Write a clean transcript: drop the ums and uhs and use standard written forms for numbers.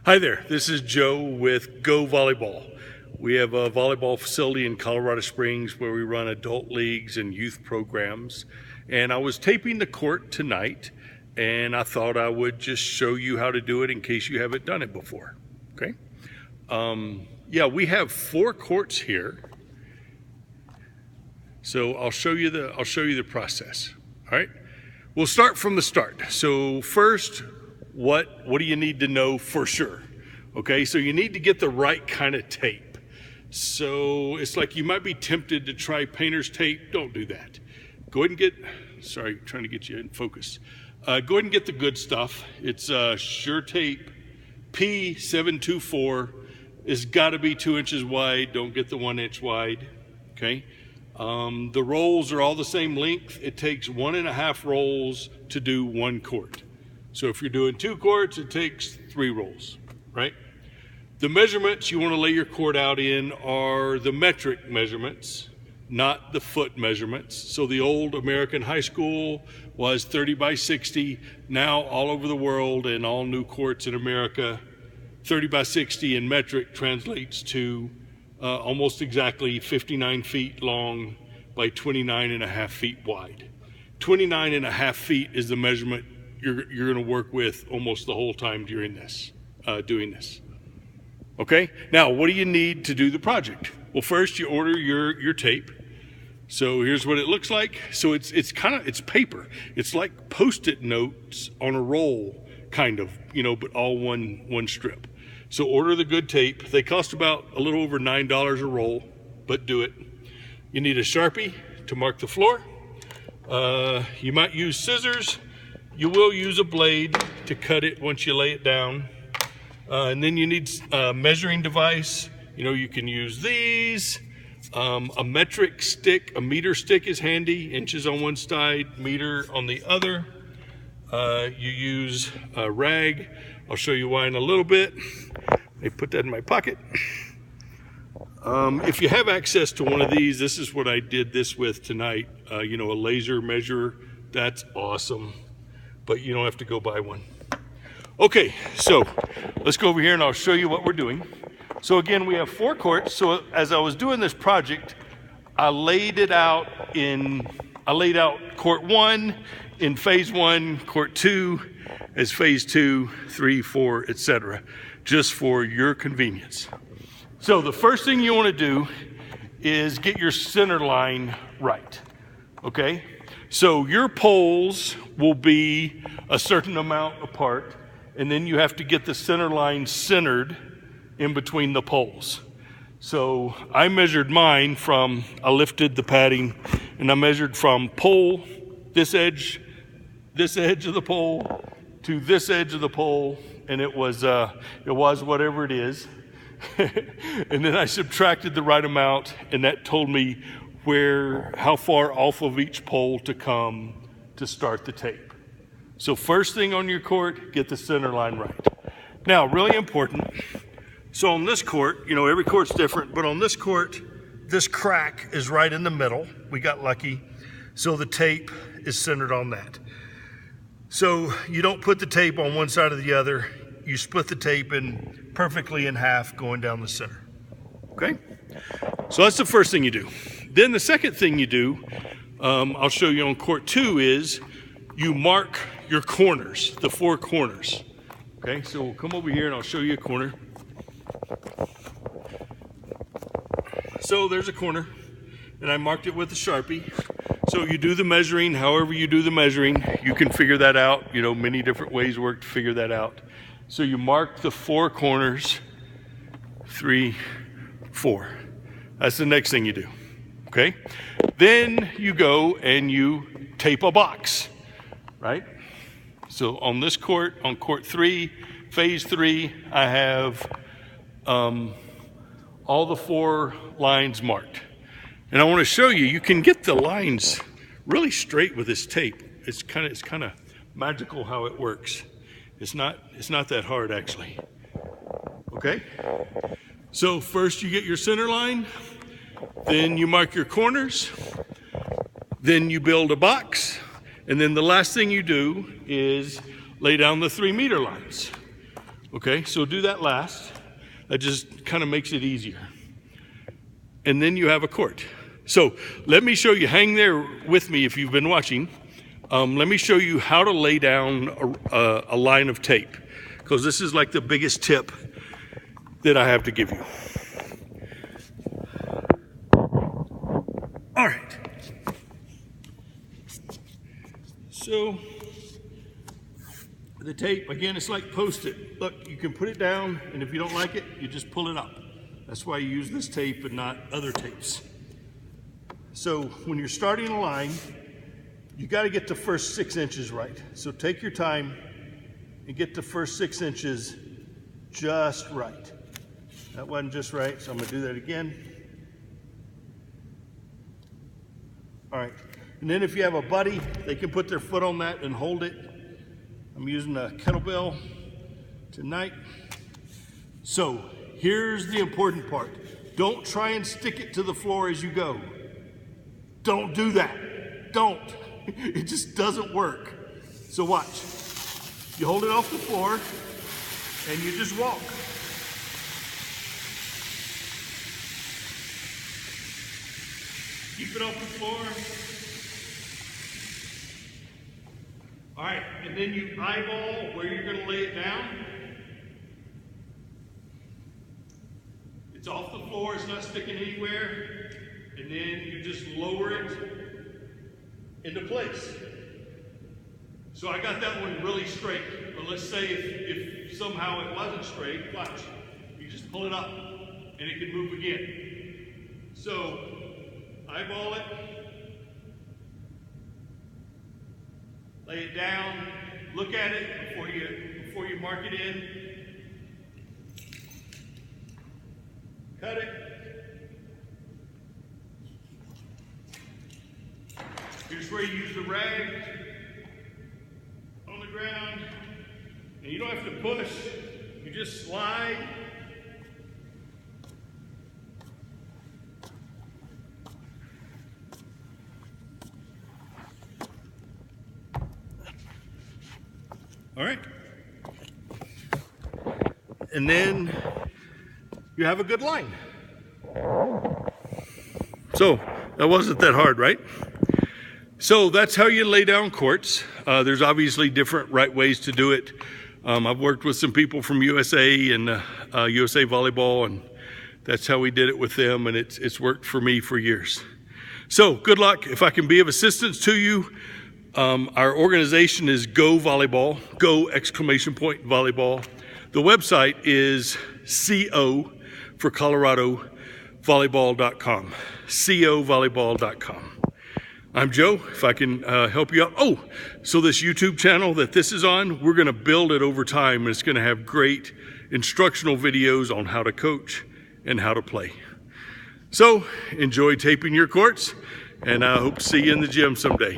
Hi there, this is Joe with Go Volleyball. We have a volleyball facility in Colorado Springs where we run adult leagues and youth programs. And I was taping the court tonight, and I thought I would just show you how to do it in case you haven't done it before, okay? We have 4 courts here. So I'll show you the process, all right? We'll start from the start. So first, what do you need to know for sure? Okay, so you need to get the right kind of tape. So it's like you might be tempted to try painter's tape. Don't do that. Go ahead and get, trying to get you in focus. Go ahead and get the good stuff. It's Sure Tape P724. It's got to be 2 inches wide. Don't get the 1 inch wide, okay? The rolls are all the same length. It takes 1.5 rolls to do 1 court. So if you're doing 2 courts, it takes 3 rolls, right? The measurements you want to lay your court out in are the metric measurements, not the foot measurements. So the old American high school was 30 by 60. Now all over the world and all new courts in America, 30 by 60 in metric translates to almost exactly 59 feet long by 29.5 feet wide. 29.5 feet is the measurement you're going to work with almost the whole time during this, doing this. Okay, now what do you need to do the project? Well, first you order your tape. So here's what it looks like. So it's paper. It's like Post-it notes on a roll, kind of, but all one strip. So order the good tape. They cost about a little over $9 a roll, but do it. You need a Sharpie to mark the floor. You might use scissors. You will use a blade to cut it once you lay it down. And then you need a measuring device. You can use these. A metric stick, a meter stick is handy, inches on one side, meter on the other. You use a rag. I'll show you why in a little bit. I put that in my pocket. If you have access to one of these, this is what I did this with tonight. A laser measurer, that's awesome. But you don't have to go buy one. Okay, so let's go over here and I'll show you what we're doing. So again, we have 4 courts. So as I was doing this project, I laid out court 1 in phase 1, court 2 as phase 2, 3, 4, etc., just for your convenience. So the first thing you want to do is get your center line right, okay? So your poles will be a certain amount apart, and then you have to get the center line centered in between the poles. So I measured mine I lifted the padding, and I measured from pole, this edge of the pole, to this edge of the pole, and it was whatever it is. And then I subtracted the right amount, and that told me how far off of each pole to come to start the tape. So first thing on your court, get the center line right. Now, really important, so on this court, every court's different, but on this court, this crack is right in the middle. We got lucky, so the tape is centered on that. So you don't put the tape on one side or the other. You split the tape perfectly in half going down the center, okay? So that's the first thing you do. Then the second thing you do, I'll show you on court 2, is you mark your corners, the 4 corners. Okay, so we'll come over here and I'll show you a corner. So there's a corner, and I marked it with a Sharpie. So you do the measuring, however you do the measuring, you can figure that out. Many different ways work to figure that out. So you mark the 4 corners, 3, 4. That's the next thing you do, okay? Then you go and you tape a box, right? So on this court, on court 3, phase 3, I have all the 4 lines marked. And I want to show you, you can get the lines really straight with this tape. It's kind of magical how it works. It's not that hard actually. Okay? So first you get your center line, then you mark your corners, then you build a box, and then the last thing you do is lay down the 3 meter lines. Okay, so do that last. That just kind of makes it easier. And then you have a court. So let me show you, hang there with me if you've been watching. Let me show you how to lay down a line of tape, because this is like the biggest tip that I have to give you. All right. So the tape, again, it's like Post-it. Look, you can put it down, and if you don't like it, you just pull it up. That's why you use this tape and not other tapes. So when you're starting a line, you got to get the first 6 inches right. So take your time and get the first 6 inches just right. That wasn't just right, so I'm going to do that again. All right, and then if you have a buddy, they can put their foot on that and hold it. I'm using a kettlebell tonight. So here's the important part. Don't try and stick it to the floor as you go. Don't do that. Don't. It just doesn't work. So watch. You hold it off the floor and you just walk. Keep it off the floor. All right, and then you eyeball where you're going to lay it down. It's off the floor, it's not sticking anywhere. And then you just lower it into place. So I got that one really straight. But let's say if somehow it wasn't straight, watch. You just pull it up and it can move again. So eyeball it. Lay it down, look at it before you mark it in. Cut it. Here's where you use the rag on the ground. And you don't have to push, you just slide. All right. And then you have a good line. So that wasn't that hard, right? So that's how you lay down courts. There's obviously different right ways to do it. I've worked with some people from USA and USA Volleyball, and that's how we did it with them, and it's worked for me for years. So good luck. If I can be of assistance to you, our organization is Go Volleyball, Go ! Volleyball. The website is CO for Colorado volleyball.com, covolleyball.com. I'm Joe, if I can help you out. Oh, so this YouTube channel that this is on, we're gonna build it over time, and it's gonna have great instructional videos on how to coach and how to play. So enjoy taping your courts, and I hope to see you in the gym someday.